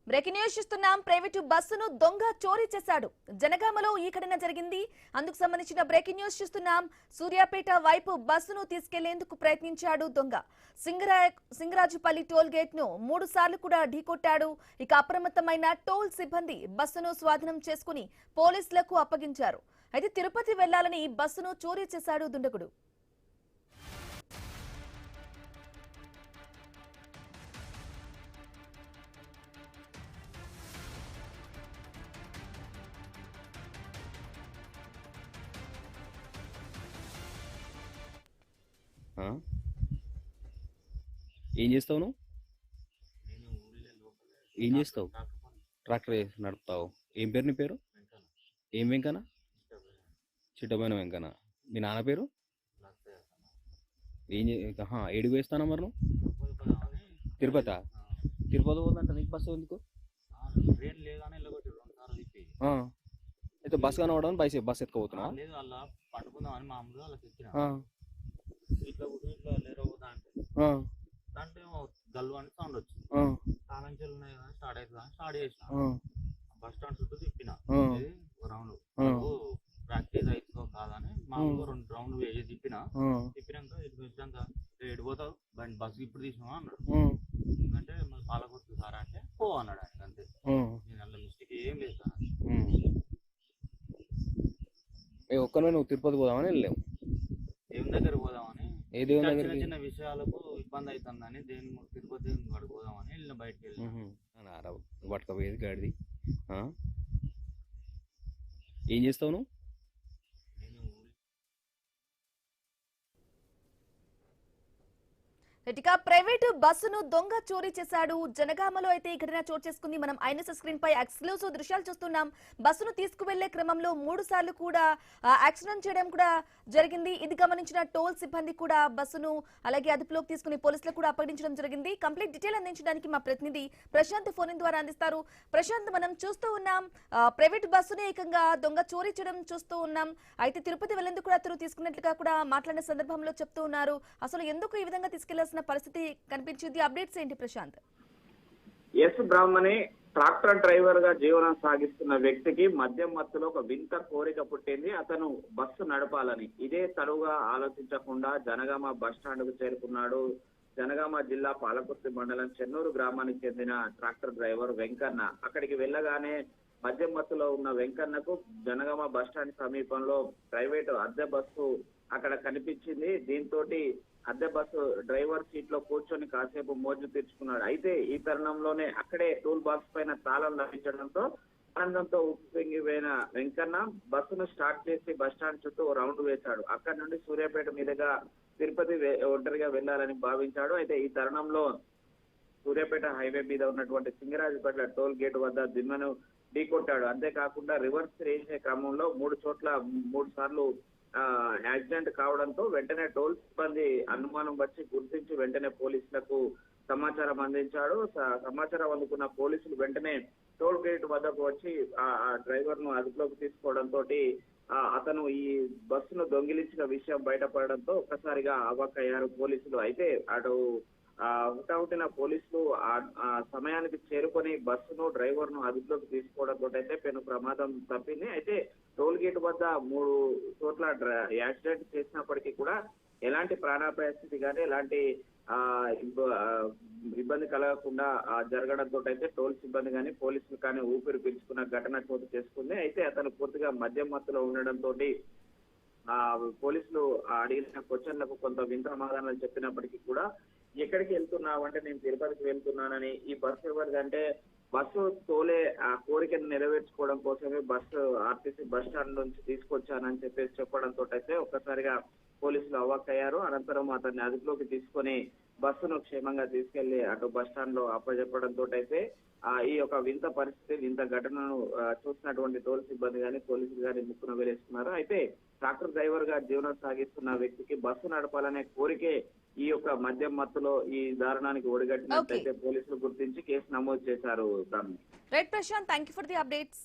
Breaking news చూస్తున్నాం. Private బస్సును దొంగ చోరీ చేశాడు. జనగామలో ఈ ఘటన జరిగింది. అందుకు సంబంధించిన బ్రేకింగ్ న్యూస్ చూస్తున్నాం. సూర్యాపేట వైపు బస్సును తీసుకెళ్లేందుకు ప్రయత్నించాడు దొంగ. సింగరాజుపల్లి టోల్ గేట్ ను 3 సార్లు కూడా ఢీకొట్టాడు. ఇక అప్రమత్తమైన టోల్ సిబ్బంది బస్సును స్వాధీనం చేసుకుని పోలీసులకు అప్పగించారు. అయితే తిరుపతి వెళ్లాలని బస్సును చోరీ చేశాడు దుండగుడు. ఏం చేస్తావు నువ్వు? ఏం చేస్తావు? ట్రాక్టర్ నడుపుతావు. ఏం పేరు నీ పేరు? ఏం వెంకన్న? చిట్టమైన వెంకన్న. మీ నాన్న పేరు? ఏడు వేస్తానా మరి నువ్వు? తిరుపతి పోదంట. నీకు బస్సు ఎందుకు? అయితే బస్సు కనవడం బస్సు ఎత్తుకోబోతున్నా? అంటే గల్లు అని సౌండ్ వచ్చింది. తాళంచెలు ఉన్నాయి కదా, స్టార్ట్ అవుతుందా స్టార్ట్ చేసిన బస్ స్టాండ్ చుట్టూ తిప్పిన రౌండ్ ప్రాక్టీస్ అవుతుందో కాదని మామూలుగా 2 రౌండ్లు వేసి తిప్పినాక ఇటు వచ్చాక ఎడిపోతావు బస్సు ఇప్పుడు తీసినావా అన్నాడు. ఎందుకంటే మళ్ళీ పాలకొట్టు సారా అంటే పో అన్నాడు ఆయన. అంతే, నేను అందులో మిస్టేక్ ఏం లేదు. ఒక్కనే నువ్వు తిరుపతి పోదామని వెళ్ళావు? ఏం దగ్గర పోదామని, చిన్న చిన్న విషయాలకు ఇబ్బంది అవుతుందని తిరుపతి గడికి పోదామని వెళ్ళిన. బయటకు వెళ్ళి పట్టుకపోయేది గాడిది. ఏం చేస్తావు నువ్వు? ఇక ప్రైవేటు బస్సును దొంగ చోరీ చేశాడు. జనగామలో అయితే ఈ ఘటన చోటు చేసుకుంది. మనం ఐఎన్ఎస్ స్క్రీన్ పై ఎక్స్క్లూజివ్ దృశ్యాలు చూస్తున్నాం. బస్సును తీసుకువెళ్లే క్రమంలో 3 సార్లు కూడా యాక్సిడెంట్ చేయడం కూడా జరిగింది. ఇది గమనించిన టోల్ సిబ్బంది కూడా బస్సును అలాగే అదుపులోకి తీసుకుని పోలీసులకు కూడా అప్పగించడం జరిగింది. కంప్లీట్ డీటెయిల్ అందించడానికి మా ప్రతినిధి ప్రశాంత్ ఫోన్ ద్వారా అందిస్తారు. ప్రశాంత్, మనం చూస్తూ ఉన్నాం ప్రైవేటు బస్సును ఏకంగా దొంగ చోరీ చేయడం చూస్తూ ఉన్నాం. అయితే తిరుపతి వెళ్లేందుకు కూడా అతను తీసుకున్నట్లుగా కూడా మాట్లాడిన సందర్భంలో చెప్తూ ఉన్నారు. అసలు ఎందుకు ఈ విధంగా తీసుకెళ్లాల్సిన పరిస్థితి కనిపించింది? అప్డేట్స్ ఏంటి ప్రశాంత్? ఎస్ బ్రాహ్మణి, ట్రాక్టర్ డ్రైవర్ గా జీవనం సాగిస్తున్న వ్యక్తికి మద్యం మత్తులో ఒక వింత కోరిక పుట్టింది. అతను బస్సు నడపాలని. ఇదే తడుగా ఆలోచించకుండా జనగామ బస్ స్టాండ్ కు చేరుకున్నాడు. జనగామ జిల్లా పాలకుర్తి మండలం చెన్నూరు గ్రామానికి చెందిన ట్రాక్టర్ డ్రైవర్ వెంకన్న. అక్కడికి వెళ్ళగానే మద్యం మత్తులో ఉన్న వెంకన్నకు జనగామ బస్ స్టాండ్ సమీపంలో ప్రైవేటు అద్దె బస్సు అక్కడ కనిపించింది. దీంతో అద్దె బస్సు డ్రైవర్ సీట్ లో కూర్చొని కాసేపు మోజు తీర్చుకున్నాడు. అయితే ఈ తరుణంలోనే అక్కడే టూల్ బాక్స్ పైన తాళం లభించడంతో ఆనందంతో ఉప్పొంగిపోయిన వెంకన్న బస్సును స్టార్ట్ చేసి బస్ స్టాండ్ చుట్టూ రౌండ్ వేశాడు. అక్కడి నుండి సూర్యాపేట మీదుగా తిరుపతి ఒంటరిగా వెళ్లాలని భావించాడు. అయితే ఈ తరుణంలో సూర్యాపేట హైవే మీద ఉన్నటువంటి సింగరాజుపేట టోల్ గేట్ వద్ద దిమ్మను ఢీకొట్టాడు. అంతేకాకుండా రివర్స్ చేసే క్రమంలో 3 సార్లు యాక్సిడెంట్ కావడంతో వెంటనే టోల్ సిబ్బంది అనుమానం వచ్చి గుర్తించి వెంటనే పోలీసులకు సమాచారం అందించాడు. సమాచారం అందుకున్న పోలీసులు వెంటనే టోల్ గేట్ వద్దకు వచ్చి ఆ డ్రైవర్ ను అదుపులోకి తీసుకోవడంతో అతను ఈ బస్సును దొంగిలించిన విషయం బయటపడడంతో ఒక్కసారిగా అవాక్కయ్యారు పోలీసులు. అయితే అటు హుటాహుటిన పోలీసులు ఆ సమయానికి చేరుకొని బస్సును డ్రైవర్ ను అదుపులోకి తీసుకోవడంతో అయితే పెను ప్రమాదం తప్పింది. అయితే టోల్ గేట్ వద్ద 3 చోట్ల యాక్సిడెంట్ చేసినప్పటికీ కూడా ఎలాంటి ప్రాణాపాయ స్థితి కానీ ఎలాంటి ఇబ్బంది కలగకుండా జరగడంతో అయితే టోల్ సిబ్బంది కానీ పోలీసులు కానీ ఊపిరి పీల్చుకున్న ఘటన చోటు చేసుకుంది. అయితే అతను పూర్తిగా మద్యం మత్తులో ఉండడంతో పోలీసులు అడిగిన క్వశ్చన్లకు కొంత వింత సమాధానాలు చెప్పినప్పటికీ కూడా ఎక్కడికి వెళ్తున్నావు అంటే నేను తిరుపతికి వెళ్తున్నానని, ఈ బస్సు ఎవరిదంటే బస్సు తోలే ఆ కోరికను నెరవేర్చుకోవడం కోసమే బస్సు ఆర్టీసీ బస్ స్టాండ్ నుంచి తీసుకొచ్చానని చెప్పడంతో అయితే ఒక్కసారిగా పోలీసులు అవాక్కయ్యారు. అనంతరం అతన్ని అదుపులోకి తీసుకొని బస్సును క్షేమంగా తీసుకెళ్లి అటు బస్ స్టాండ్ లో అప్పచెప్పడంతో అయితే ఈ యొక్క వింత పరిస్థితి, వింత ఘటనను చూసినటువంటి టోల్ సిబ్బంది కానీ పోలీసులు కానీ ముక్కున వేలేస్తున్నారు. అయితే ట్రాక్టర్ డ్రైవర్ గా జీవనం సాగిస్తున్న వ్యక్తికి బస్సు నడపాలనే కోరికే ఈ యొక్క మద్యం మత్తులో ఈ దారుణానికి ఒడిగట్టినట్లయితే పోలీసులు గుర్తించి కేసు నమోదు చేశారు. Right Prashant, thank you for the updates.